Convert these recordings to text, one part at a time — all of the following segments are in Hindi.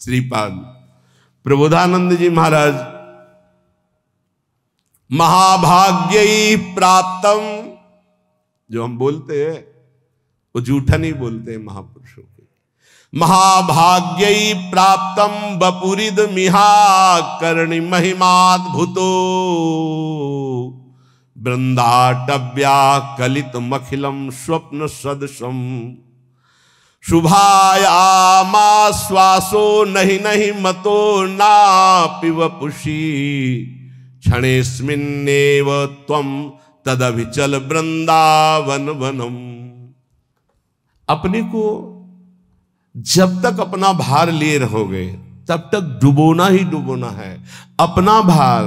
श्रीपाद प्रबोधानंद जी महाराज, महाभाग्यई प्राप्तम, जो हम बोलते हैं वो झूठा नहीं बोलते हैं महापुरुषों के, महाभाग्यई प्राप्तम बपुरिद मिहा करणी महिमाद्भुतो वृंदाटव्या कलित मखिलम स्वप्न सदृशम शुभायामाश्वासो नहीं नहीं मतो ना पिवपुषी क्षणेस्मिन्नेव त्वं तदभिचल वृंदावन वनम। अपने को जब तक अपना भार लिए रहोगे तब तक डुबोना ही डुबोना है। अपना भार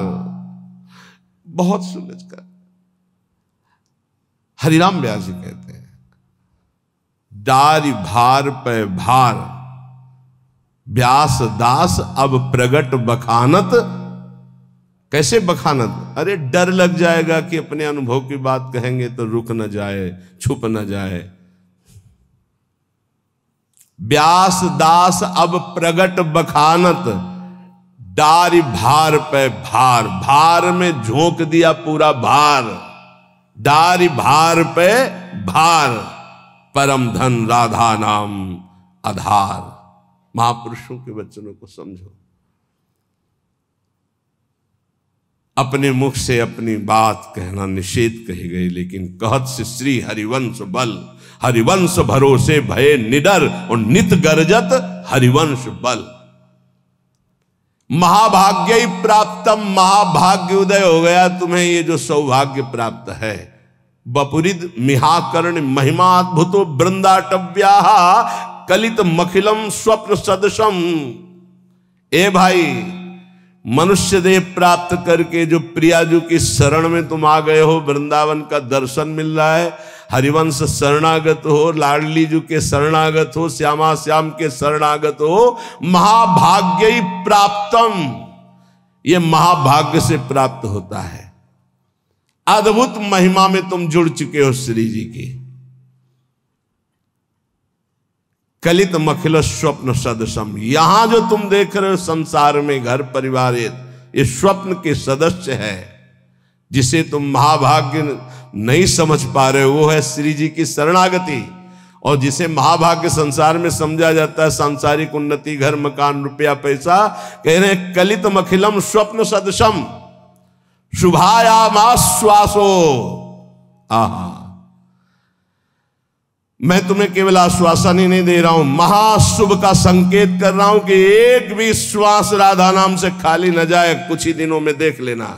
बहुत सुलझकर, हरिराम व्यास जी कहते हैं, डारी भार पे भार व्यास दास अब प्रगट बखानत। कैसे बखानत? अरे डर लग जाएगा कि अपने अनुभव की बात कहेंगे तो रुक न जाए, छुप न जाए। व्यास दास अब प्रगट बखानत, डारी भार पे भार, भार में झोंक दिया पूरा भार, डारी भार पे भार, परम धन राधा नाम आधार। महापुरुषों के वचनों को समझो। अपने मुख से अपनी बात कहना निषेध कही गई, लेकिन कहत से श्री हरिवंश बल, हरिवंश भरोसे भये निडर और नित गर्जत हरिवंश बल। महाभाग्य प्राप्तम, महाभाग्य उदय हो गया तुम्हें, ये जो सौभाग्य प्राप्त है। बपुरिद मिहाकर्ण महिमाद्भुतो वृंदाटव्या कलित मखिलम स्वप्न सदृशम। ए भाई, मनुष्य देह प्राप्त करके जो प्रियाजू की शरण में तुम आ गए हो, वृंदावन का दर्शन मिल रहा है, हरिवंश शरणागत हो, लाडली जू के शरणागत हो, श्यामा श्याम के शरणागत हो, महाभाग्य प्राप्तम, ये महाभाग्य से प्राप्त होता है। अद्भुत महिमा में तुम जुड़ चुके हो श्री जी की। कलित मखिल स्वप्न सदृशम, यहां जो तुम देख रहे हो संसार में घर परिवार, ये स्वप्न के सदस्य है। जिसे तुम महाभाग्य नहीं समझ पा रहे हो वो है श्री जी की शरणागति। और जिसे महाभाग्य संसार में समझा जाता है सांसारिक उन्नति, घर मकान रुपया पैसा, कह रहे हैं कलित मखिलम स्वप्न सदृशम शुभायामाश्वासो। आहा, मैं तुम्हें केवल आश्वासन ही नहीं दे रहा हूं, महाशुभ का संकेत कर रहा हूं कि एक भी श्वास राधा नाम से खाली न जाए। कुछ ही दिनों में देख लेना।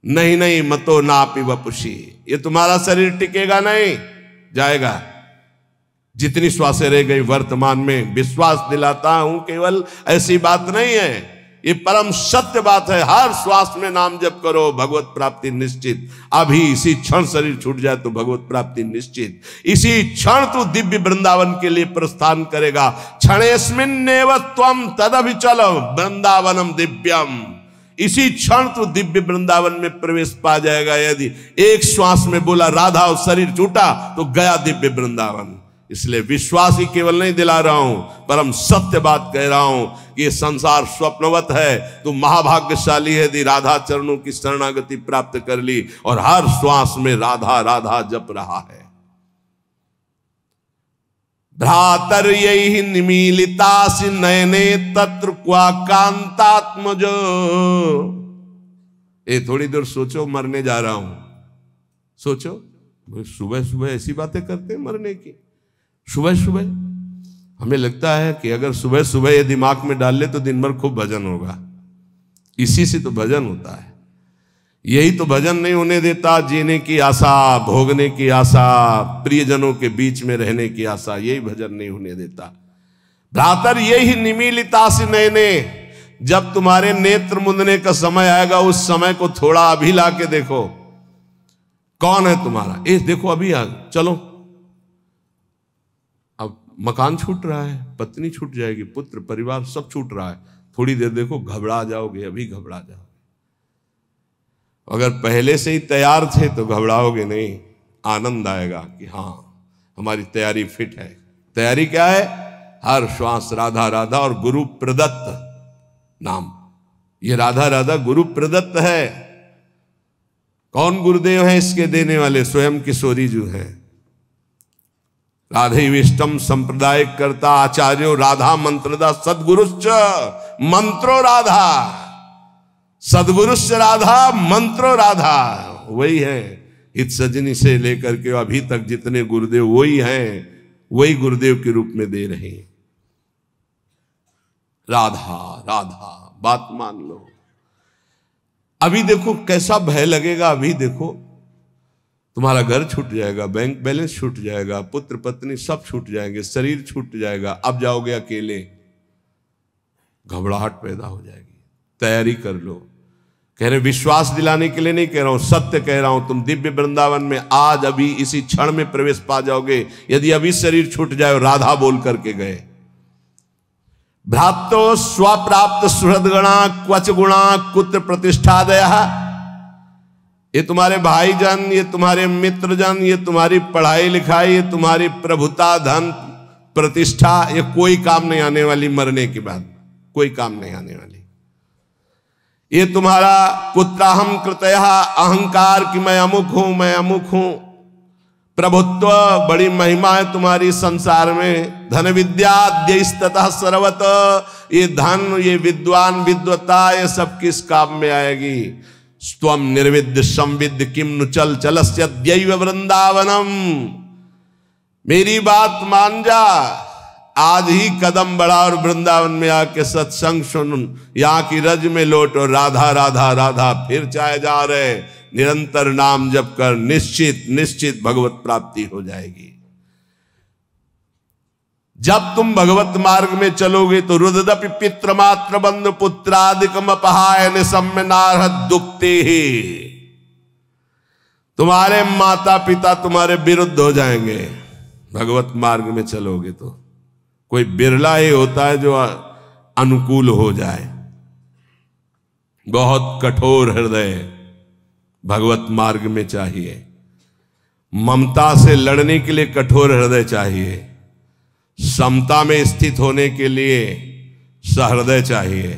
नहीं नहीं मतो नापि वपुषी, ये तुम्हारा शरीर टिकेगा नहीं, जाएगा। जितनी श्वासें रह गई वर्तमान में, विश्वास दिलाता हूं केवल ऐसी बात नहीं है, ये परम सत्य बात है। हर श्वास में नाम जप करो, भगवत प्राप्ति निश्चित। अभी इसी क्षण शरीर छूट जाए तो भगवत प्राप्ति निश्चित। इसी क्षण तू दिव्य वृंदावन के लिए प्रस्थान करेगा। क्षणेस्मिन्नेव त्वं तदभिचल वृंदावनम दिव्यम, इसी क्षण तू दिव्य वृंदावन में प्रवेश पा जाएगा। यदि एक श्वास में बोला राधा और शरीर छूटा तो गया दिव्य वृंदावन। इसलिए विश्वास ही केवल नहीं दिला रहा हूं, परम सत्य बात कह रहा हूं कि ये संसार स्वप्नवत है। तू महाभाग्यशाली है यदि राधा चरणों की शरणागति प्राप्त कर ली और हर श्वास में राधा राधा जप रहा है। भ्रातर यही निमीलितासि नयने तत्र क्वा कांतात्मजो। ये थोड़ी देर सोचो, मरने जा रहा हूं। सोचो, सुबह सुबह ऐसी बातें करते हैं मरने की। सुबह सुबह हमें लगता है कि अगर सुबह सुबह ये दिमाग में डाल ले तो दिन भर खूब भजन होगा। इसी से तो भजन होता है। यही तो भजन नहीं होने देता जीने की आशा, भोगने की आशा, प्रियजनों के बीच में रहने की आशा, यही भजन नहीं होने देता। भ्रातर यही निमीलिता से नयने, जब तुम्हारे नेत्र मुंदने का समय आएगा उस समय को थोड़ा अभी ला के देखो। कौन है तुम्हारा? ए देखो अभी आ, चलो। अब मकान छूट रहा है, पत्नी छूट जाएगी, पुत्र परिवार सब छूट रहा है। थोड़ी देर देखो, घबरा जाओगे, अभी घबरा जाओगे। अगर पहले से ही तैयार थे तो घबराओगे नहीं, आनंद आएगा कि हाँ हमारी तैयारी फिट है। तैयारी क्या है? हर श्वास राधा राधा, और गुरु प्रदत्त नाम, ये राधा राधा गुरु प्रदत्त है। कौन गुरुदेव है इसके देने वाले? स्वयं किशोरी जी हैं। राधे विष्टम संप्रदाय करता आचार्यो राधा मंत्रदा सदगुरुश्च मंत्रो राधा, सदगुरुश्च राधा मंत्रो राधा। वही है, इत सजनी से लेकर के अभी तक जितने गुरुदेव वही हैं, वही गुरुदेव के रूप में दे रहे हैं। राधा राधा, बात मान लो। अभी देखो कैसा भय लगेगा, अभी देखो तुम्हारा घर छूट जाएगा, बैंक बैलेंस छूट जाएगा, पुत्र पत्नी सब छूट जाएंगे, शरीर छूट जाएगा, अब जाओगे अकेले, घबराहट पैदा हो जाएगी। तैयारी कर लो। कह रहे विश्वास दिलाने के लिए नहीं कह रहा हूं, सत्य कह रहा हूं। तुम दिव्य वृंदावन में आज अभी इसी क्षण में प्रवेश पा जाओगे, यदि अभी शरीर छूट जाए। राधा बोल करके गए। भ्रातो स्वप्राप्त सुहृदगणा क्वच गुणा कुत्र प्रतिष्ठादया। ये तुम्हारे भाईजान, ये तुम्हारे मित्रजन, ये तुम्हारी पढ़ाई लिखाई, ये तुम्हारी प्रभुता, धन, प्रतिष्ठा, ये कोई काम नहीं आने वाली। मरने के बाद कोई काम नहीं आने वाली। ये तुम्हारा कुत्राहम कृतया अहंकार कि मैं अमुक हूं, मैं अमुक हूं, प्रभुत्व, बड़ी महिमा है तुम्हारी संसार में। धन विद्याद्यस्तः सर्वत, ये धन, ये विद्वान, विद्वता, ये सब किस काम में आएगी? स्वम निर्विद्य संविद्य किम नु चल चलस्य दैव वृंदावनम। मेरी बात मान जा, आज ही कदम बढ़ा और वृंदावन में आके सत्संग सुन, यहाँ की रज में लौट और राधा राधा राधा फिर चाहे जा रहे। निरंतर नाम जप कर, निश्चित निश्चित भगवत प्राप्ति हो जाएगी। जब तुम भगवत मार्ग में चलोगे तो रुददपि पित्र मात्र बंधु पुत्रादिकम अपहाय निसम्य नारहत दुखते ही। तुम्हारे माता पिता तुम्हारे विरुद्ध हो जाएंगे भगवत मार्ग में चलोगे तो। कोई बिरला ही होता है जो अनुकूल हो जाए। बहुत कठोर हृदय भगवत मार्ग में चाहिए। ममता से लड़ने के लिए कठोर हृदय चाहिए। समता में स्थित होने के लिए सहृदय चाहिए।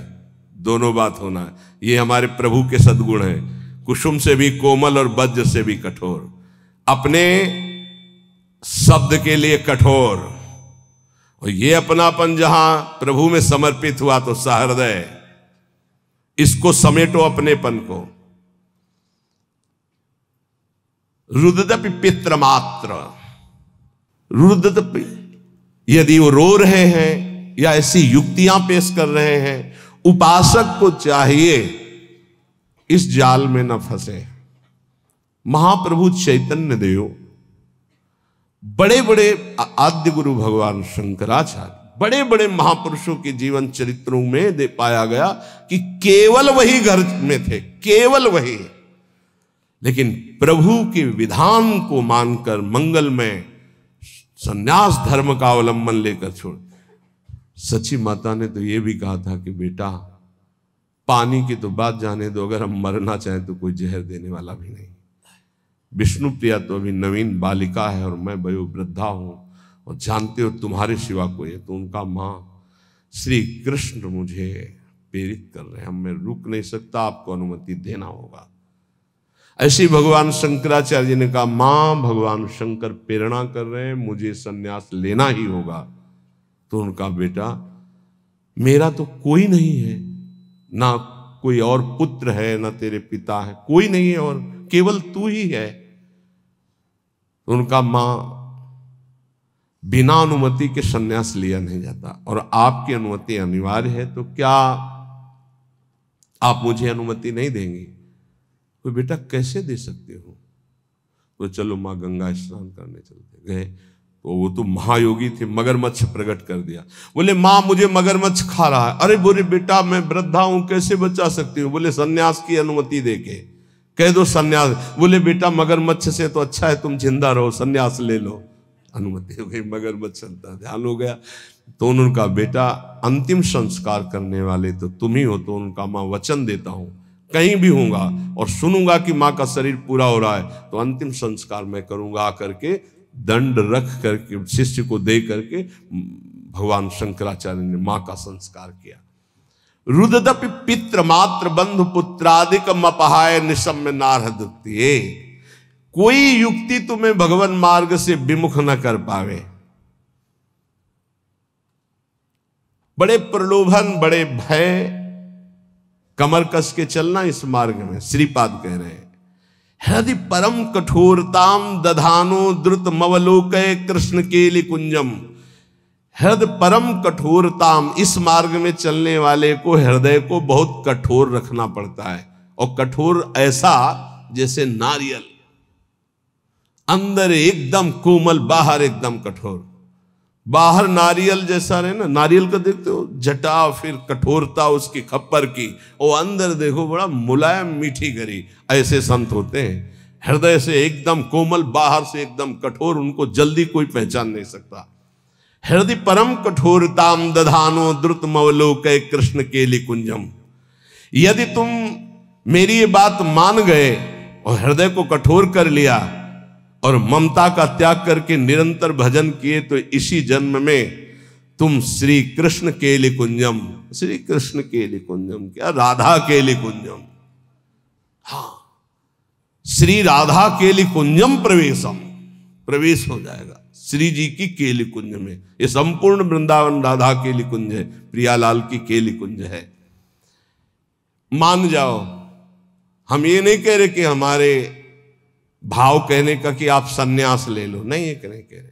दोनों बात होना है। ये हमारे प्रभु के सद्गुण हैं। कुसुम से भी कोमल और वज्र से भी कठोर, अपने शब्द के लिए कठोर। और ये अपनापन जहां प्रभु में समर्पित हुआ तो सहृदय। इसको समेटो अपनेपन को। रुददपि पित्र मात्र, रुददपि, यदि वो रो रहे हैं या ऐसी युक्तियां पेश कर रहे हैं, उपासक को चाहिए इस जाल में न फंसे। महाप्रभु चैतन्य देव, बड़े बड़े आद्य गुरु भगवान शंकराचार्य, बड़े बड़े महापुरुषों के जीवन चरित्रों में दे पाया गया कि केवल वही घर में थे, केवल वही। लेकिन प्रभु के विधान को मानकर मंगल में संन्यास धर्म का अवलंबन लेकर छोड़। सची माता ने तो यह भी कहा था कि बेटा पानी की तो बात जाने दो, अगर हम मरना चाहें तो कोई जहर देने वाला भी नहीं। विष्णु प्रिया तो अभी नवीन बालिका है और मैं वयो वृद्धा हूं, और जानते हो तुम्हारे सिवा कोई है। तो उनका माँ श्री कृष्ण मुझे प्रेरित कर रहे हैं, मैं रुक नहीं सकता, आपको अनुमति देना होगा। ऐसे भगवान शंकराचार्य जी ने कहा, मां भगवान शंकर प्रेरणा कर रहे हैं, मुझे सन्यास लेना ही होगा। तो उनका बेटा मेरा तो कोई नहीं है, ना कोई और पुत्र है, ना तेरे पिता है, कोई नहीं है और केवल तू ही है। उनका मां बिना अनुमति के सन्यास लिया नहीं जाता, और आपकी अनुमति अनिवार्य है, तो क्या आप मुझे अनुमति नहीं देंगी? तो बेटा कैसे दे सकते हो? तो चलो माँ गंगा स्नान करने चलते। गए तो वो तो महायोगी थे, मगरमच्छ प्रकट कर दिया। बोले माँ मुझे मगरमच्छ खा रहा है। अरे बोले बेटा मैं वृद्धा हूं, कैसे बचा सकती हूँ? बोले सन्यास की अनुमति देके कह दो सन्यास। बोले बेटा मगरमच्छ से तो अच्छा है तुम जिंदा रहो, सन्यास ले लो। अनुमति हो गई, मगरमच्छ का ध्यान हो गया। तो उनका बेटा अंतिम संस्कार करने वाले तो तुम ही हो। तो उनका माँ वचन देता हूं कहीं भी होऊंगा और सुनूंगा कि माँ का शरीर पूरा हो रहा है तो अंतिम संस्कार मैं करूंगा। आकर के दंड रख करके शिष्य को दे करके भगवान शंकराचार्य ने मां का संस्कार किया। रुददपि पित्र मात्र बंधु पुत्रादिकम अपहाय निशम्य नारहदत्तिये। कोई युक्ति तुम्हें भगवान मार्ग से विमुख न कर पावे। बड़े प्रलोभन, बड़े भय, कमर कस के चलना इस मार्ग में। श्रीपाद कह रहे हैं, हृदय परम कठोरताम दधानो द्रुत मवलोकय कृष्ण केलि कुंजम। हृदय परम कठोरताम, इस मार्ग में चलने वाले को हृदय को बहुत कठोर रखना पड़ता है। और कठोर ऐसा जैसे नारियल, अंदर एकदम कोमल, बाहर एकदम कठोर। बाहर नारियल जैसा रहे ना, नारियल का देखते हो जटा, फिर कठोरता उसकी खप्पर की, और अंदर देखो बड़ा मुलायम मीठी गरी। ऐसे संत होते हैं, हृदय से एकदम कोमल, बाहर से एकदम कठोर, उनको जल्दी कोई पहचान नहीं सकता। हृदय परम कठोरताम दधानो द्रुत मवलोकय कृष्ण केलि कुंजम। यदि तुम मेरी ये बात मान गए और हृदय को कठोर कर लिया और ममता का त्याग करके निरंतर भजन किए, तो इसी जन्म में तुम श्री कृष्ण केलि कुंजम, श्री कृष्ण केलि कुंजम क्या, राधा केलि कुंजम, हाँ, श्री राधा केलि कुंजम प्रवेशम, प्रवेश हो जाएगा श्री जी की केलि कुंज में। ये संपूर्ण वृंदावन राधा केलि कुंज है, प्रियालाल की केलि कुंज है। मान जाओ, हम ये नहीं कह रहे कि हमारे भाव कहने का कि आप सन्यास ले लो, नहीं, ये नहीं कह रहे।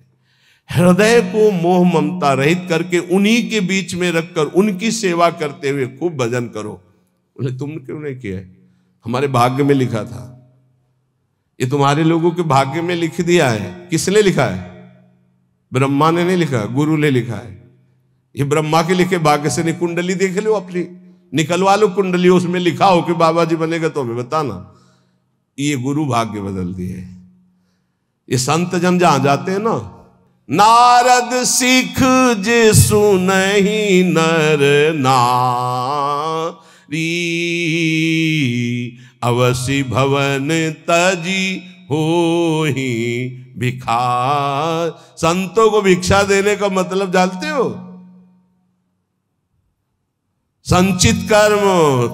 हृदय को मोह ममता रहित करके उन्हीं के बीच में रखकर उनकी सेवा करते हुए खूब भजन करो। बोले तुमने क्यों नहीं किया? हमारे भाग्य में लिखा था। ये तुम्हारे लोगों के भाग्य में लिख दिया है। किसने लिखा है? ब्रह्मा ने नहीं लिखा, गुरु ने लिखा है। ये ब्रह्मा के लिखे भाग्य से नहीं। कुंडली देख लो अपनी, निकलवा लो कुंडली, उसमें लिखा हो कि बाबा जी बनेगा तो हमें बताना। ये गुरु भाग्य बदल दिए। ये संत जन जहां जाते हैं ना, नारद सिख जे सुनहि नर नारी, अवसि भवन तजी होहि भिखार। संतों को भिक्षा देने का मतलब जानते हो? संचित कर्म,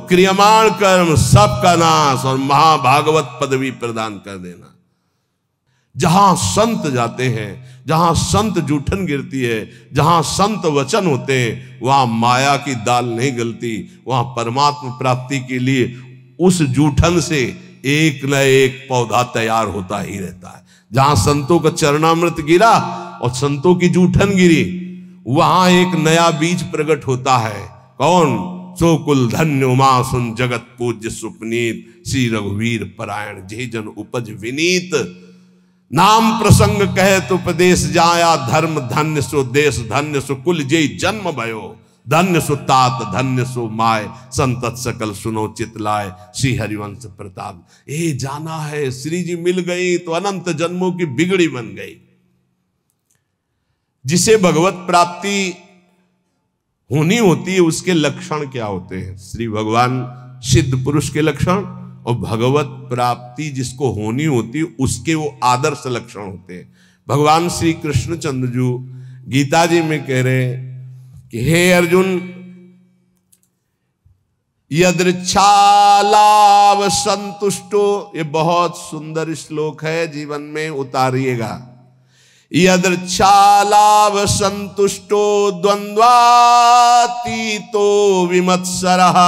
क्रियमाण कर्म सबका नाश और महाभागवत पदवी प्रदान कर देना। जहां संत जाते हैं, जहां संत जूठन गिरती है, जहां संत वचन होते हैं, वहां माया की दाल नहीं गलती। वहां परमात्मा प्राप्ति के लिए उस जूठन से एक न एक पौधा तैयार होता ही रहता है। जहां संतों का चरणामृत गिरा और संतों की जूठन गिरी, वहां एक नया बीज प्रकट होता है। कौन? सो कुल धन्य उमा सुन जगत पूज्य सुपनीत, श्री रघुवीर परायण जे जन उपज विनीत। नाम प्रसंग कहे तो उपदेश जाया, धर्म धन्य सो देश धन्य सो कुल जे जन्म भयो। धन्य सो तात धन्य सो माय, संतत सकल सुनो चितलाय, श्री हरिवंश प्रताप। ए जाना है श्री जी मिल गई तो अनंत जन्मों की बिगड़ी बन गई। जिसे भगवत प्राप्ति होनी होती है उसके लक्षण क्या होते हैं? श्री भगवान सिद्ध पुरुष के लक्षण और भगवत प्राप्ति जिसको होनी होती है उसके वो आदर्श लक्षण होते हैं। भगवान श्री कृष्णचंद्र जी गीता जी में कह रहे हैं कि हे अर्जुन, यदृच्छालाभ संतुष्टो, ये बहुत सुंदर श्लोक है, जीवन में उतारिएगा। यदृच्छालाभ संतुष्टो द्वंद्वातीतो विमत्सरः,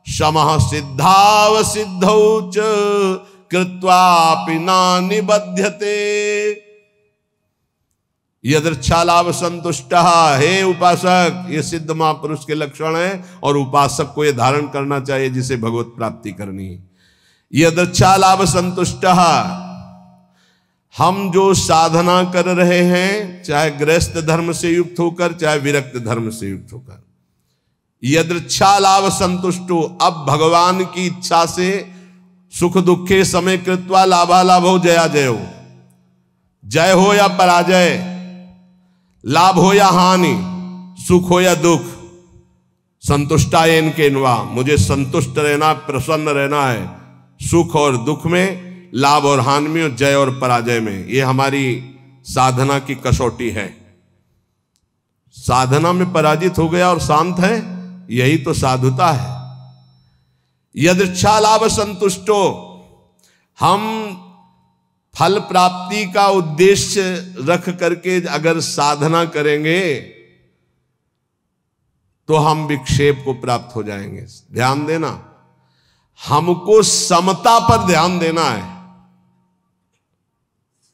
समः सिद्धाव सिद्धौ च कृत्वापि न निबध्यते। यदृच्छालाभ संतुष्टः, हे उपासक, ये सिद्ध महापुरुष के लक्षण है और उपासक को ये धारण करना चाहिए जिसे भगवत प्राप्ति करनी है। यदृच्छालाभ संतुष्टः, हम जो साधना कर रहे हैं, चाहे गृहस्थ धर्म से युक्त होकर चाहे विरक्त धर्म से युक्त होकर, यदृच्छालाभ संतुष्टो, अब भगवान की इच्छा से सुख दुखे समय कृत्वा लाभालाभो जया जयो, जय हो या पराजय, लाभ हो या हानि, सुख हो या दुख, संतुष्टायेन केनवा, मुझे संतुष्ट रहना, प्रसन्न रहना है सुख और दुख में, लाभ और हानि में, जय और पराजय में। ये हमारी साधना की कसौटी है। साधना में पराजित हो गया और शांत है, यही तो साधुता है। यदृच्छा लाभ संतुष्टो, हम फल प्राप्ति का उद्देश्य रख करके अगर साधना करेंगे तो हम विक्षेप को प्राप्त हो जाएंगे। ध्यान देना, हमको समता पर ध्यान देना है,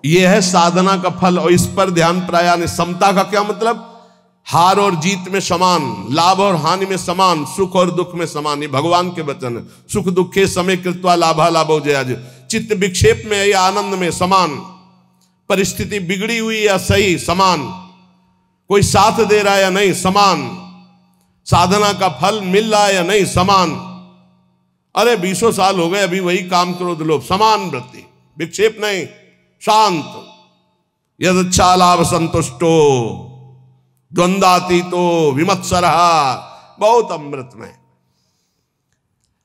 यह है साधना का फल। और इस पर ध्यान प्राया नहीं। समता का क्या मतलब? हार और जीत में समान, लाभ और हानि में समान, सुख और दुख में समान। ये भगवान के वचन है। सुख दुखे समय कृत्वा लाभा लाभो जयाज। चित्त विक्षेप में या आनंद में समान, परिस्थिति बिगड़ी हुई या सही समान, कोई साथ दे रहा है या नहीं समान, साधना का फल मिल रहा है या नहीं समान। अरे 20 साल हो गए अभी वही काम क्रोध लोभ, समान वृत्ति, विक्षेप नहीं, शांत। यदच्छा लाभ संतुष्टो द्वंद्वातीतो विमत्सरः, बहुत अमृत में।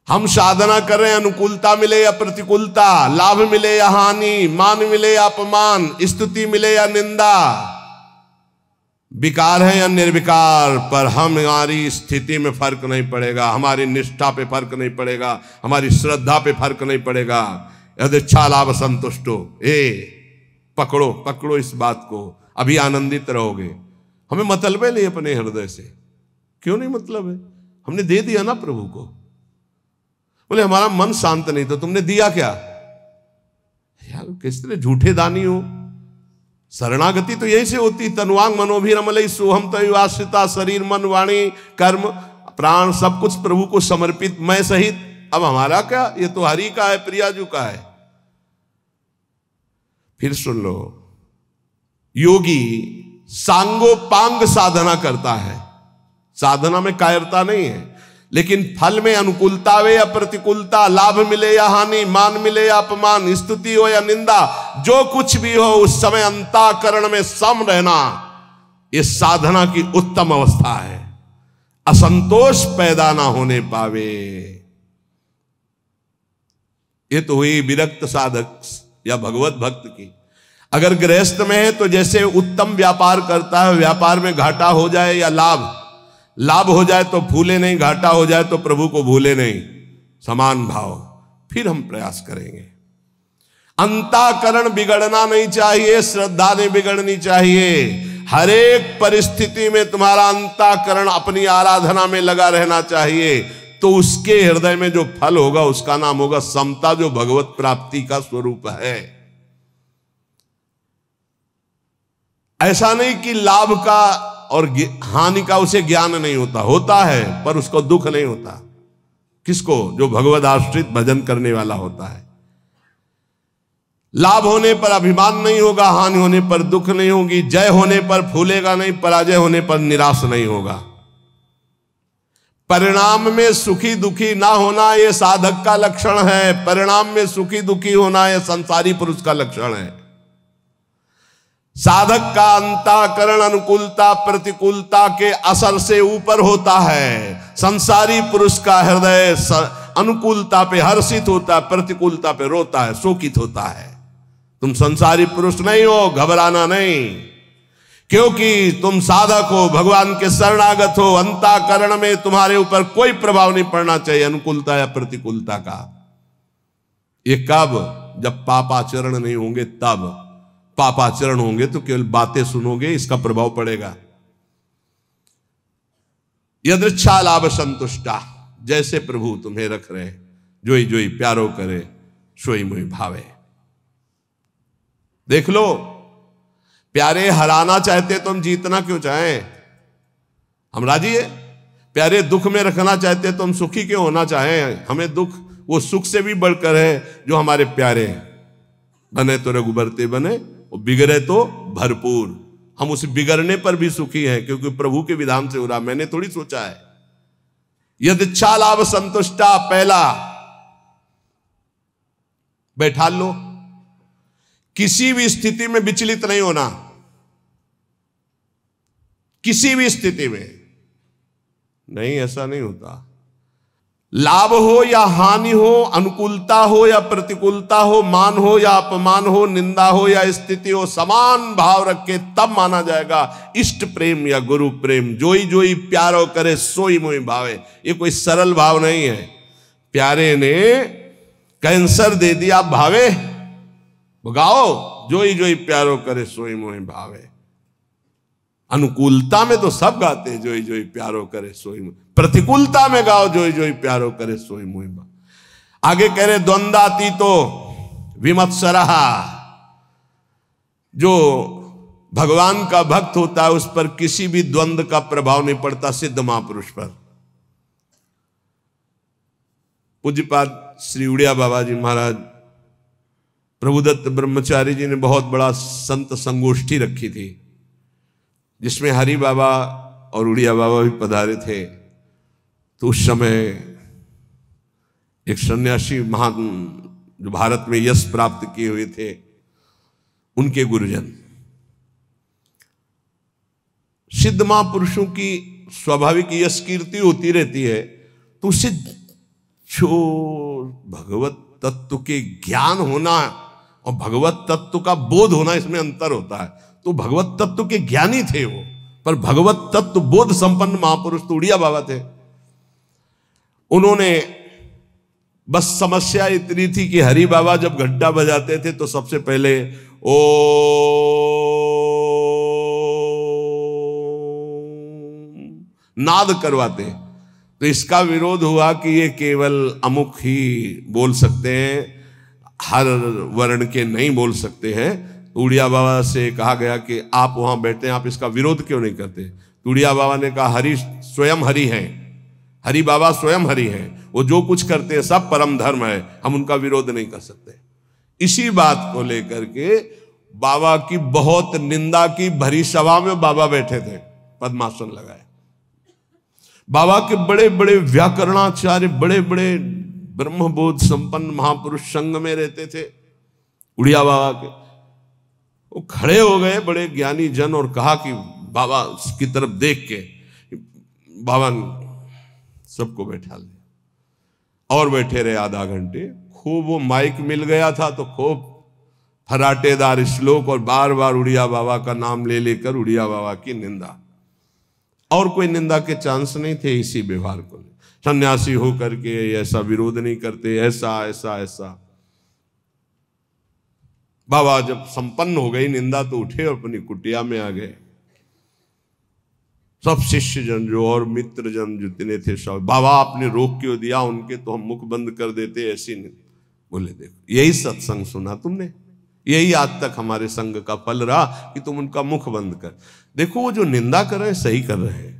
हम साधना कर रहे हैं, अनुकूलता मिले या प्रतिकूलता, लाभ मिले या हानि, मान मिले या अपमान, स्तुति मिले या निंदा, विकार है या निर्विकार, पर हमारी स्थिति में फर्क नहीं पड़ेगा, हमारी निष्ठा पे फर्क नहीं पड़ेगा, हमारी श्रद्धा पे फर्क नहीं पड़ेगा। यदृच्छा लाभ संतुष्टो, पकड़ो पकड़ो इस बात को, अभी आनंदित रहोगे। हमें मतलब है नहीं अपने हृदय से, क्यों नहीं मतलब है? हमने दे दिया ना प्रभु को। बोले हमारा मन शांत नहीं, तो तुमने दिया क्या? यार किस तरह झूठे दानी हो। शरणागति तो यही से होती, तनुवांग मनोभिरमलई सोहम तयुवाश्रिता, शरीर मन वाणी कर्म प्राण सब कुछ प्रभु को समर्पित, मैं सहित। अब हमारा क्या, ये तो हरि का है, प्रियाजू का है। फिर सुन लो, योगी सांगोपांग साधना करता है, साधना में कायरता नहीं है, लेकिन फल में अनुकूलता हो या प्रतिकूलता, लाभ मिले या हानि, मान मिले या अपमान, स्तुति हो या निंदा, जो कुछ भी हो उस समय अंतःकरण में सम रहना, ये साधना की उत्तम अवस्था है। असंतोष पैदा ना होने पावे। ये तो हुई विरक्त साधक या भगवत भक्त की। अगर गृहस्थ में है तो जैसे उत्तम व्यापार करता है, व्यापार में घाटा हो जाए या लाभ हो जाए तो भूले नहीं, घाटा हो जाए तो प्रभु को भूले नहीं, समान भाव। फिर हम प्रयास करेंगे। अंतःकरण बिगड़ना नहीं चाहिए, श्रद्धा नहीं बिगड़नी चाहिए। हर एक परिस्थिति में तुम्हारा अंतःकरण अपनी आराधना में लगा रहना चाहिए, तो उसके हृदय में जो फल होगा उसका नाम होगा समता, जो भगवत प्राप्ति का स्वरूप है। ऐसा नहीं कि लाभ का और हानि का उसे ज्ञान नहीं होता, होता है, पर उसको दुख नहीं होता। किसको? जो भगवद आश्रित भजन करने वाला होता है। लाभ होने पर अभिमान नहीं होगा, हानि होने पर दुख नहीं होगी, जय होने पर फूलेगा नहीं, पराजय होने पर निराश नहीं होगा। परिणाम में सुखी दुखी ना होना यह साधक का लक्षण है। परिणाम में सुखी दुखी होना यह संसारी पुरुष का लक्षण है। साधक का अंतःकरण अनुकूलता प्रतिकूलता के असर से ऊपर होता है। संसारी पुरुष का हृदय अनुकूलता पे हर्षित होता है, प्रतिकूलता पे रोता है, शोकित होता है। तुम संसारी पुरुष नहीं हो, घबराना नहीं, क्योंकि तुम साधक हो, भगवान के शरणागत हो। अंतःकरण में तुम्हारे ऊपर कोई प्रभाव नहीं पड़ना चाहिए अनुकूलता या प्रतिकूलता का। ये कब? जब पापाचरण नहीं होंगे तब। पापाचरण होंगे तो केवल बातें सुनोगे, इसका प्रभाव पड़ेगा। यदृच्छा लाभ संतुष्टा, जैसे प्रभु तुम्हें रख रहे, जोई जोई प्यारो करे, सोई मुई भावे। देख लो, प्यारे हराना चाहते तो हम जीतना क्यों चाहें? हम राजी है। प्यारे दुख में रखना चाहते तो हम सुखी क्यों होना चाहें? हमें दुख वो सुख से भी बढ़कर है जो हमारे प्यारे हैं। बने तो रघुबरते बने, और बिगड़े तो भरपूर। हम उस बिगड़ने पर भी सुखी हैं, क्योंकि प्रभु के विधान से हो रहा, मैंने थोड़ी सोचा है। यदृच्छा लाभ संतुष्टा, पहला बैठा लो, किसी भी स्थिति में विचलित नहीं होना। किसी भी स्थिति में नहीं, ऐसा नहीं होता। लाभ हो या हानि हो, अनुकूलता हो या प्रतिकूलता हो, मान हो या अपमान हो, निंदा हो या स्थिति हो, समान भाव रख के तब माना जाएगा इष्ट प्रेम या गुरु प्रेम। जोई जोई प्यारो करे सोई मोई भावे। ये कोई सरल भाव नहीं है। प्यारे ने कैंसर दे दिया भावे, गाओ जोई जोई प्यारो करे सोई मोई भावे। अनुकूलता में तो सब गाते हैं जोई जोई प्यारो करे सोई मोई, प्रतिकूलता में गाओ जोई जोई प्यारो करे सोई मोई भावे। आगे कह रहे द्वंद्वातीतो विमत्सरः। जो भगवान का भक्त होता है उस पर किसी भी द्वंद्व का प्रभाव नहीं पड़ता, सिद्ध महापुरुष पर। पूज्यपाद श्री उड़िया बाबा जी महाराज प्रभुदत्त ब्रह्मचारी जी ने बहुत बड़ा संत संगोष्ठी रखी थी, जिसमें हरि बाबा और उड़िया बाबा भी पधारे थे। तो उस समय एक सन्यासी महान जो भारत में यश प्राप्त किए हुए थे, उनके गुरुजन, सिद्ध महापुरुषों की स्वाभाविक यश कीर्ति होती रहती है, तो उससे जो भगवत तत्व के ज्ञान होना और भगवत तत्व का बोध होना, इसमें अंतर होता है। तो भगवत तत्व के ज्ञानी थे वो, पर भगवत तत्व बोध संपन्न महापुरुष तो उड़िया बाबा थे। उन्होंने बस समस्या इतनी थी कि हरि बाबा जब घंटा बजाते थे तो सबसे पहले ओ नाद करवाते। तो इसका विरोध हुआ कि ये केवल अमुक ही बोल सकते हैं, हर वर्ण के नहीं बोल सकते हैं। तो उड़िया बाबा से कहा गया कि आप वहां बैठते हैं, आप इसका विरोध क्यों नहीं करते। तो उड़िया बाबा ने कहा हरि स्वयं हरि हैं, हरि बाबा स्वयं हरि हैं, वो जो कुछ करते हैं सब परम धर्म है, हम उनका विरोध नहीं कर सकते। इसी बात को लेकर के बाबा की बहुत निंदा की भरी सभा में बाबा बैठे थे, पद्मासन लगाए। बाबा के बड़े बड़े व्याकरणाचार्य, बड़े बड़े ब्रह्मबोध संपन्न महापुरुष संग में रहते थे उड़िया बाबा के। वो खड़े हो गए बड़े ज्ञानी जन और कहा कि बाबा की तरफ देख के, बाबा सबको बैठा लिया और बैठे रहे आधा घंटे। खूब वो माइक मिल गया था तो खूब फराटेदार श्लोक और बार बार उड़िया बाबा का नाम ले लेकर उड़िया बाबा की निंदा, और कोई निंदा के चांस नहीं थे इसी व्यवहार को। सन्यासी होकर के ऐसा विरोध नहीं करते, ऐसा ऐसा ऐसा। बाबा जब संपन्न हो गई निंदा तो उठे और अपनी कुटिया में आ गए। सब शिष्य जन जो और मित्र जन जितने थे सब, बाबा आपने रोक क्यों दिया उनके, तो हम मुख बंद कर देते, ऐसी नहीं। बोले देखो यही सत्संग सुना तुमने, यही आज तक हमारे संग का फल रहा कि तुम उनका मुख बंद कर। देखो वो जो निंदा कर रहे हैं सही कर रहे हैं।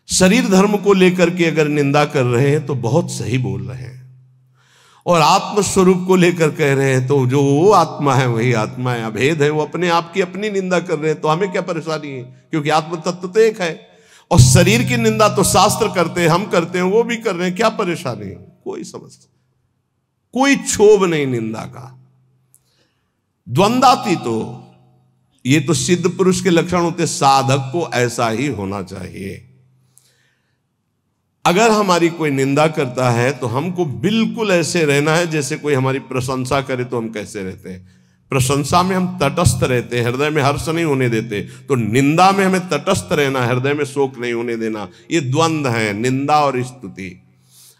शरीर धर्म को लेकर के अगर निंदा कर रहे हैं तो बहुत सही बोल रहे हैं, और आत्म स्वरूप को लेकर कह रहे हैं तो जो वो आत्मा है वही आत्मा है, अभेद है, वो अपने आप की अपनी निंदा कर रहे हैं। तो हमें क्या परेशानी है, क्योंकि आत्म तत्व तो एक है। और शरीर की निंदा तो शास्त्र करते हैं, हम करते हैं, वो भी कर रहे हैं, क्या परेशानी है, कोई समस्या, कोई क्षोभ नहीं निंदा का। द्वंद्वातीत तो ये तो सिद्ध पुरुष के लक्षण होते, साधक को ऐसा ही होना चाहिए। अगर हमारी कोई निंदा करता है तो हमको बिल्कुल ऐसे रहना है जैसे कोई हमारी प्रशंसा करे तो हम कैसे रहते हैं। प्रशंसा में हम तटस्थ रहते हैं, हृदय में हर्ष नहीं होने देते। तो निंदा में हमें तटस्थ रहना, हृदय में शोक नहीं होने देना। ये द्वंद्व है, निंदा और स्तुति।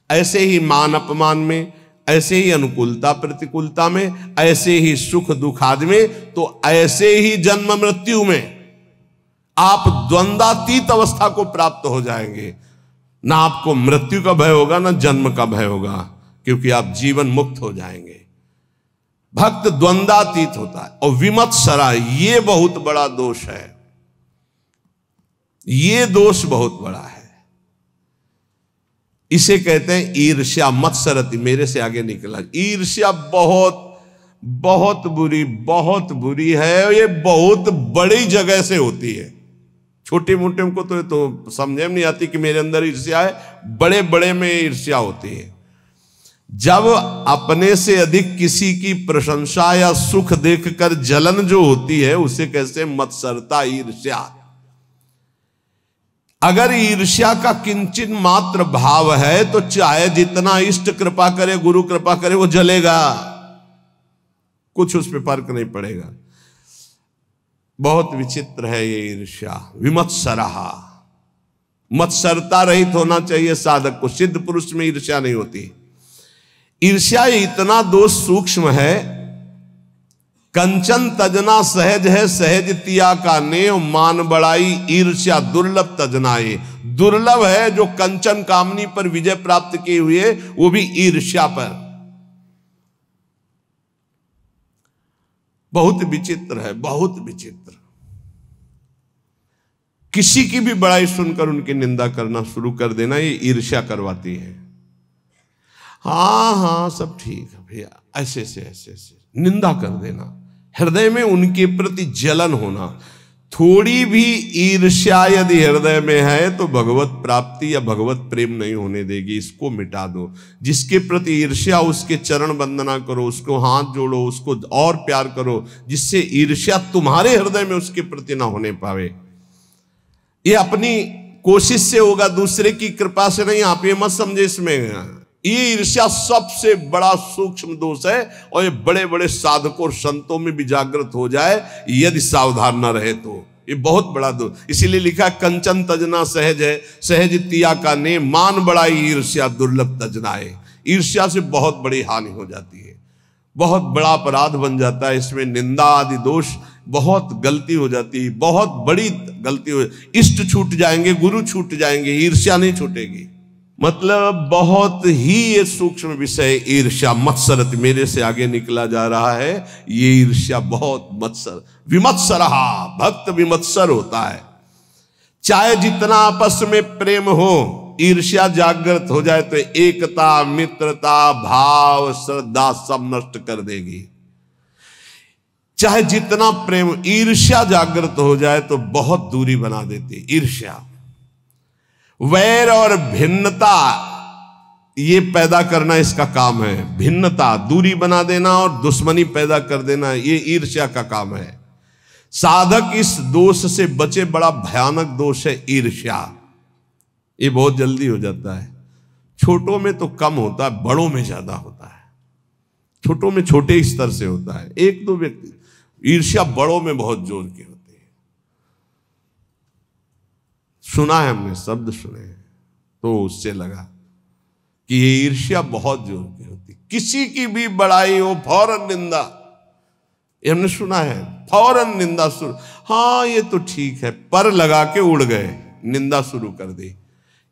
ऐसे ही मान अपमान में, ऐसे ही अनुकूलता प्रतिकूलता में, ऐसे ही सुख दुख आदि में, तो ऐसे ही जन्म मृत्यु में आप द्वंद्वातीत अवस्था को प्राप्त हो जाएंगे। ना आपको मृत्यु का भय होगा, ना जन्म का भय होगा, क्योंकि आप जीवन मुक्त हो जाएंगे। भक्त द्वंद्वातीत होता है। और विमत्सरा, ये बहुत बड़ा दोष है, ये दोष बहुत बड़ा है। इसे कहते हैं ईर्ष्या। मत्सरति, मेरे से आगे निकला। ईर्ष्या बहुत बहुत बुरी है। ये बहुत बड़ी जगह से होती है, छोटे मोटे को तो समझे में नहीं आती कि मेरे अंदर ईर्ष्या है, बड़े बड़े में ईर्ष्या होती है। जब अपने से अधिक किसी की प्रशंसा या सुख देखकर जलन जो होती है, उसे कैसे मत्सरता, ईर्ष्या। अगर ईर्ष्या का किंचित मात्र भाव है तो चाहे जितना इष्ट कृपा करे, गुरु कृपा करे, वो जलेगा, कुछ उस पर फर्क नहीं पड़ेगा। बहुत विचित्र है ये ईर्ष्या। विमत्सरहा, मत्सरता रहित होना चाहिए साधक को। सिद्ध पुरुष में ईर्ष्या नहीं होती। ईर्ष्या इतना दोष सूक्ष्म है, कंचन तजना सहज है, सहज तिया का नेव, मान बड़ाई ईर्ष्या दुर्लभ तजनाए। दुर्लभ है जो कंचन कामनी पर विजय प्राप्त किए हुए, वो भी ईर्ष्या पर। बहुत विचित्र है, बहुत विचित्र। किसी की भी बड़ाई सुनकर उनकी निंदा करना शुरू कर देना, ये ईर्ष्या करवाती है। हाँ हाँ सब ठीक है भैया, ऐसे से ऐसे से निंदा कर देना, हृदय में उनके प्रति जलन होना। थोड़ी भी ईर्ष्या यदि हृदय में है तो भगवत प्राप्ति या भगवत प्रेम नहीं होने देगी। इसको मिटा दो। जिसके प्रति ईर्ष्या, उसके चरण वंदना करो, उसको हाथ जोड़ो, उसको और प्यार करो, जिससे ईर्ष्या तुम्हारे हृदय में उसके प्रति ना होने पावे। ये अपनी कोशिश से होगा, दूसरे की कृपा से नहीं। आप ये मत समझे इसमें। ये ईर्ष्या सबसे बड़ा सूक्ष्म दोष है, और ये बड़े बड़े साधकों और संतों में भी जागृत हो जाए यदि सावधान न रहे तो ये बहुत बड़ा दोष। इसीलिए लिखा कंचन तजना सहज है, सहज तिया का ने, मान बड़ाई ईर्ष्या दुर्लभ तजनाए। ईर्ष्या से बहुत बड़ी हानि हो जाती है, बहुत बड़ा अपराध बन जाता है। इसमें निंदा आदि दोष, बहुत गलती हो जाती है, बहुत बड़ी गलती हो। इष्ट छूट जाएंगे, गुरु छूट जाएंगे, ईर्ष्या नहीं छूटेगी। मतलब बहुत ही ये सूक्ष्म विषय ईर्ष्या। मत्सरत मेरे से आगे निकला जा रहा है। ये ईर्ष्या बहुत मत्सर, विमत्सरहा, भक्त विमत्सर होता है। चाहे जितना आपस में प्रेम हो, ईर्ष्या जागृत हो जाए तो एकता, मित्रता, भाव, श्रद्धा सब नष्ट कर देगी। चाहे जितना प्रेम, ईर्ष्या जागृत हो जाए तो बहुत दूरी बना देती ईर्ष्या। वैर और भिन्नता ये पैदा करना इसका काम है। भिन्नता, दूरी बना देना और दुश्मनी पैदा कर देना, ये ईर्ष्या का काम है। साधक इस दोष से बचे। बड़ा भयानक दोष है ईर्ष्या। ये बहुत जल्दी हो जाता है। छोटों में तो कम होता है, बड़ों में ज्यादा होता है। छोटों में छोटे स्तर से होता है, एक दो व्यक्ति। ईर्ष्या बड़ों में बहुत जोर की होती है। सुना है हमने, शब्द सुने हैं, तो उससे लगा कि ये ईर्ष्या बहुत जोर की होती। किसी की भी बड़ाई हो, फौरन निंदा। ये हमने सुना है, फौरन निंदा शुरू। हाँ ये तो ठीक है, पर लगा के उड़ गए, निंदा शुरू कर दी।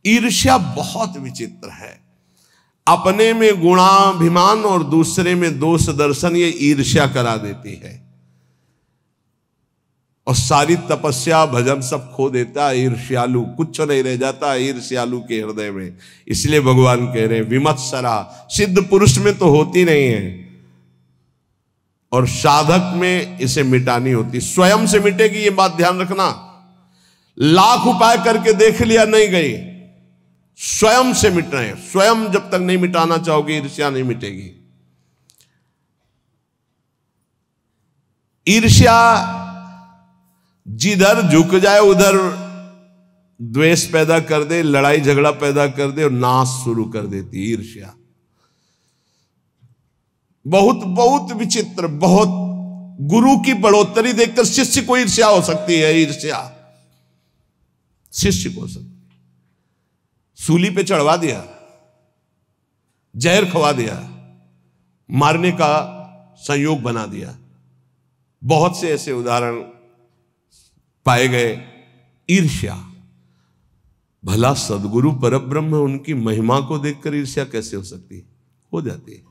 ईर्ष्या बहुत विचित्र है। अपने में गुणाभिमान और दूसरे में दोष दर्शन, ये ईर्ष्या करा देती है। और सारी तपस्या भजन सब खो देता है ईर्ष्यालु। कुछ नहीं रह जाता ईर्ष्यालु के हृदय में। इसलिए भगवान कह रहे हैं विमत्सरा। सिद्ध पुरुष में तो होती नहीं है, और साधक में इसे मिटानी होती। स्वयं से मिटेगी, ये बात ध्यान रखना। लाख उपाय करके देख लिया, नहीं गई। स्वयं से मिट रहे हैं। स्वयं जब तक नहीं मिटाना चाहोगे, ईर्ष्या नहीं मिटेगी। ईर्ष्या जिधर झुक जाए उधर द्वेष पैदा कर दे, लड़ाई झगड़ा पैदा कर दे और नाश शुरू कर देती ईर्ष्या। बहुत बहुत विचित्र। बहुत गुरु की बढ़ोतरी देखकर शिष्य को ईर्ष्या हो सकती है। ईर्ष्या शिष्य को हो सकती। सूली पे चढ़वा दिया, जहर खवा दिया, मारने का संयोग बना दिया। बहुत से ऐसे उदाहरण पाए गए। ईर्ष्या। भला सदगुरु परब्रह्म, उनकी महिमा को देखकर ईर्ष्या कैसे हो सकती है? हो जाती है।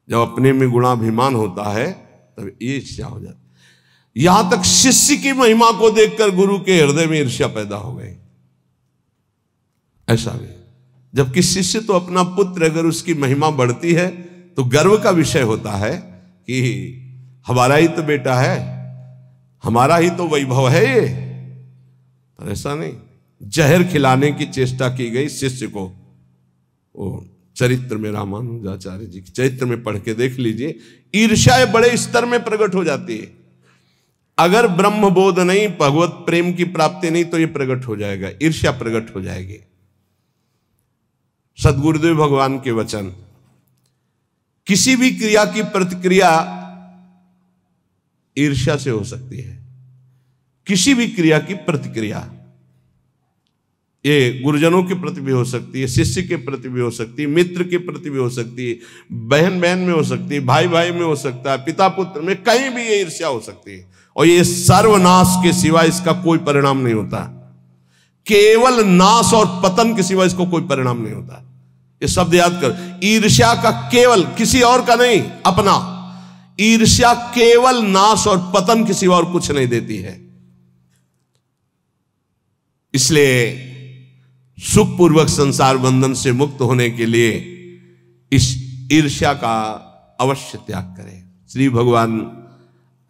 जब अपने में गुणाभिमान होता है तब ईर्ष्या हो जाती है। यहां तक शिष्य की महिमा को देखकर गुरु के हृदय में ईर्ष्या पैदा हो गई। ऐसा भी, जबकि शिष्य तो अपना पुत्र, अगर उसकी महिमा बढ़ती है तो गर्व का विषय होता है कि हमारा ही तो बेटा है, हमारा ही तो वैभव है ये। पर ऐसा नहीं। जहर खिलाने की चेष्टा की गई शिष्य को। वो चरित्र में, रामानुजाचार्य जी के चरित्र में पढ़ के देख लीजिए। ईर्ष्या बड़े स्तर में प्रकट हो जाती है। अगर ब्रह्म बोध नहीं, भगवत प्रेम की प्राप्ति नहीं, तो ये प्रकट हो जाएगा, ईर्ष्या प्रकट हो जाएगी। सद्गुरुदेव भगवान के वचन, किसी भी क्रिया की प्रतिक्रिया ईर्ष्या से हो सकती है। किसी भी क्रिया की प्रतिक्रिया, ये गुरुजनों के प्रति भी हो सकती है, शिष्य के प्रति भी हो सकती है, मित्र के प्रति भी हो सकती है, बहन बहन में हो सकती है, भाई भाई में हो सकता है, पिता पुत्र में, कहीं भी ये ईर्ष्या हो सकती है। और ये सर्वनाश के सिवा इसका कोई परिणाम नहीं होता। केवल नाश और पतन के सिवा इसको कोई परिणाम नहीं होता। ये शब्द याद कर, ईर्ष्या का केवल, किसी और का नहीं, अपना। ईर्ष्या केवल नाश और पतन के सिवा और कुछ नहीं देती है। इसलिए सुखपूर्वक संसार बंधन से मुक्त होने के लिए इस ईर्ष्या का अवश्य त्याग करें। श्री भगवान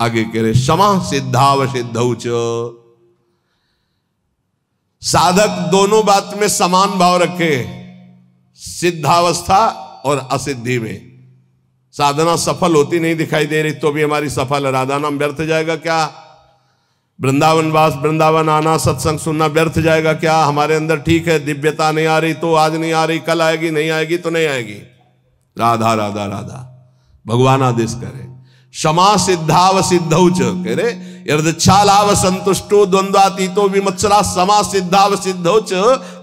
आगे कह रहे, क्षमा सिद्धावसिद्धौ च। साधक दोनों बात में समान भाव रखे, सिद्धावस्था और असिद्धि में। साधना सफल होती नहीं दिखाई दे रही तो भी हमारी सफल, राधा नाम व्यर्थ जाएगा क्या? वृंदावन वास, वृंदावन आना, सत्संग सुनना व्यर्थ जाएगा क्या? हमारे अंदर ठीक है, दिव्यता नहीं आ रही तो आज नहीं आ रही, कल आएगी, नहीं आएगी तो नहीं आएगी। राधा राधा राधा, भगवान आदेश करे। क्षमा सिद्धाव सिद्धौ च, कह रहे यदच्छालाव संतुष्टो द्वंद्वातीतो विमत्सरा समा सिद्धाव सिद्धौ च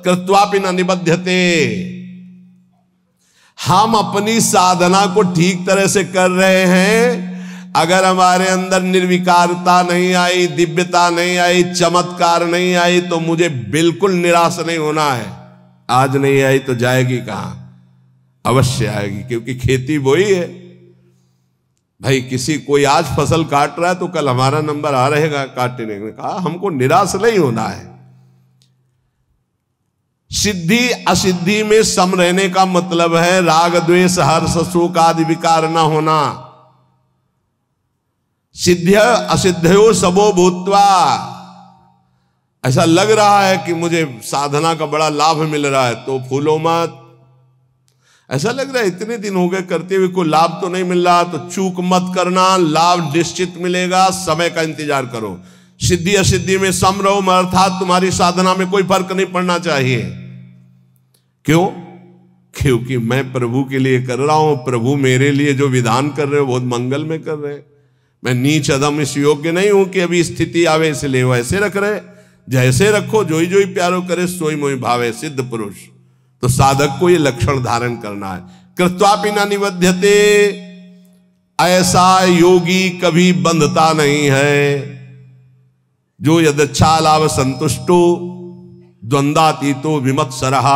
कृत्वापि न निबध्यते। हम अपनी साधना को ठीक तरह से कर रहे हैं, अगर हमारे अंदर निर्विकारता नहीं आई, दिव्यता नहीं आई, चमत्कार नहीं आई, तो मुझे बिल्कुल निराश नहीं होना है। आज नहीं आई तो जाएगी कहां? अवश्य आएगी, क्योंकि खेती वही है भाई। किसी कोई आज फसल काट रहा है तो कल हमारा नंबर आ रहेगा काटने में। कहा हमको निराश नहीं होना है। सिद्धि असिद्धि में सम रहने का मतलब है राग द्वेष हर्ष शोक आदि विकार न होना। सिद्ध असिद्धयो सबो भूत्वा। ऐसा लग रहा है कि मुझे साधना का बड़ा लाभ मिल रहा है तो फूलो मत। ऐसा लग रहा है इतने दिन हो गए करते हुए कोई लाभ तो नहीं मिल रहा, तो चूक मत करना, लाभ निश्चित मिलेगा, समय का इंतजार करो। सिद्धि असिद्धि में सम रहो, अर्थात तुम्हारी साधना में कोई फर्क नहीं पड़ना चाहिए। क्यों? क्योंकि मैं प्रभु के लिए कर रहा हूं, प्रभु मेरे लिए जो विधान कर रहे हो बहुत मंगल में कर रहे हैं। मैं नीच अदम इस योग्य नहीं हूं कि अभी स्थिति आवे इसलिए वैसे रख रहे। जैसे रखो, जोई जोई प्यारो करे सोई मोई भावे, सिद्ध पुरुष। तो साधक को ये लक्षण धारण करना है। कृत्वापि न निबध्यते, ऐसा योगी कभी बंधता नहीं है। जो यदच्छालाव संतुष्टो द्वंद्वातीतो विमत्सरः,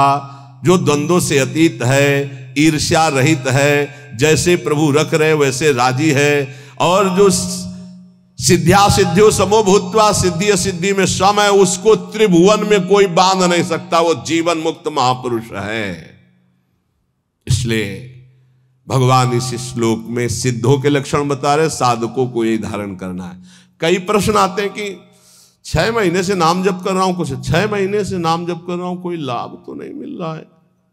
जो द्वंद्वों से अतीत है, ईर्ष्या रहित है, जैसे प्रभु रख रहे वैसे राजी है। और जो सिद्ध्या सिद्धियों समो भूत्वा, सिद्धि असिद्धि में सम है, उसको त्रिभुवन में कोई बांध नहीं सकता। वो जीवन मुक्त महापुरुष है। इसलिए भगवान इस श्लोक में सिद्धों के लक्षण बता रहे, साधकों को ये धारण करना है। कई प्रश्न आते हैं कि 6 महीने से नाम जप कर रहा हूं, कुछ 6 महीने से नाम जप कर रहा हूं, कोई लाभ तो नहीं मिल रहा है।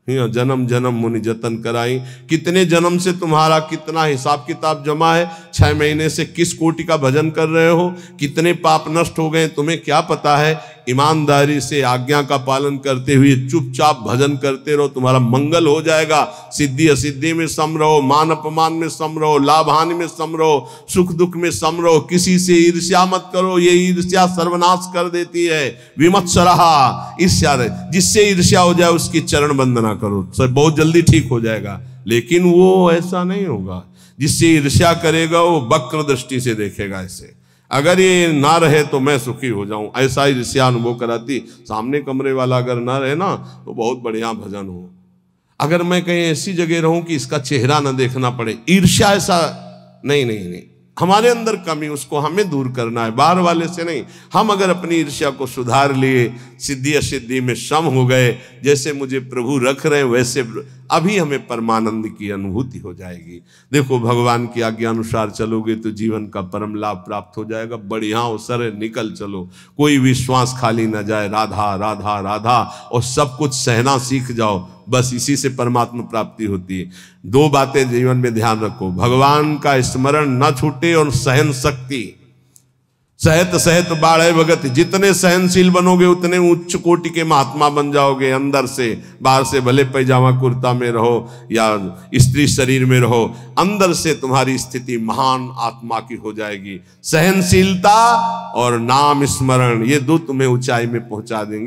जन्म जन्म मुनि जतन कराई। कितने जन्म से तुम्हारा कितना हिसाब किताब जमा है? 6 महीने से किस कोटि का भजन कर रहे हो? कितने पाप नष्ट हो गए तुम्हें क्या पता है? ईमानदारी से आज्ञा का पालन करते हुए चुपचाप भजन करते रहो, तुम्हारा मंगल हो जाएगा। सिद्धि असिद्धि में सम रहो, मान अपमान में सम रहो, लाभ हानि में सम रहो, सुख दुख में सम रहो। किसी से ईर्ष्या मत करो, ये ईर्ष्या सर्वनाश कर देती है। विमत्सरः, ईर्ष्या, जिससे ईर्ष्या हो जाए उसकी चरण वंदना करो, सब बहुत जल्दी ठीक हो जाएगा। लेकिन वो ऐसा नहीं होगा। जिससे ईर्ष्या करेगा वो वक्र दृष्टि से देखेगा। ऐसे अगर ये ना रहे तो मैं सुखी हो जाऊं, ऐसा ईर्ष्या अनुभव कराती। सामने कमरे वाला अगर ना रहे ना तो बहुत बढ़िया भजन हो। अगर मैं कहीं ऐसी जगह रहूं कि इसका चेहरा ना देखना पड़े, ईर्ष्या ऐसा नहीं। हमारे अंदर कमी, उसको हमें दूर करना है, बाहर वाले से नहीं। हम अगर अपनी ईर्ष्या को सुधार लिए, सिद्धि असिद्धि में सम हो गए, जैसे मुझे प्रभु रख रहे हैं वैसे, अभी हमें परमानंद की अनुभूति हो जाएगी। देखो भगवान की आज्ञा अनुसार चलोगे तो जीवन का परम लाभ प्राप्त हो जाएगा। बढ़िया अवसर निकल चलो, कोई विश्वास खाली न जाए। राधा राधा राधा, और सब कुछ सहना सीख जाओ। बस इसी से परमात्मा प्राप्ति होती है। 2 बातें जीवन में ध्यान रखो, भगवान का स्मरण न छूटे और सहन शक्ति। सहत सहत बाढ़े भगत, जितने सहनशील बनोगे उतने उच्च कोटि के महात्मा बन जाओगे। अंदर से बाहर से भले पैजामा कुर्ता में रहो या स्त्री शरीर में रहो, अंदर से तुम्हारी स्थिति महान आत्मा की हो जाएगी। सहनशीलता और नाम स्मरण, ये दो तुम्हें ऊंचाई में पहुंचा देंगे।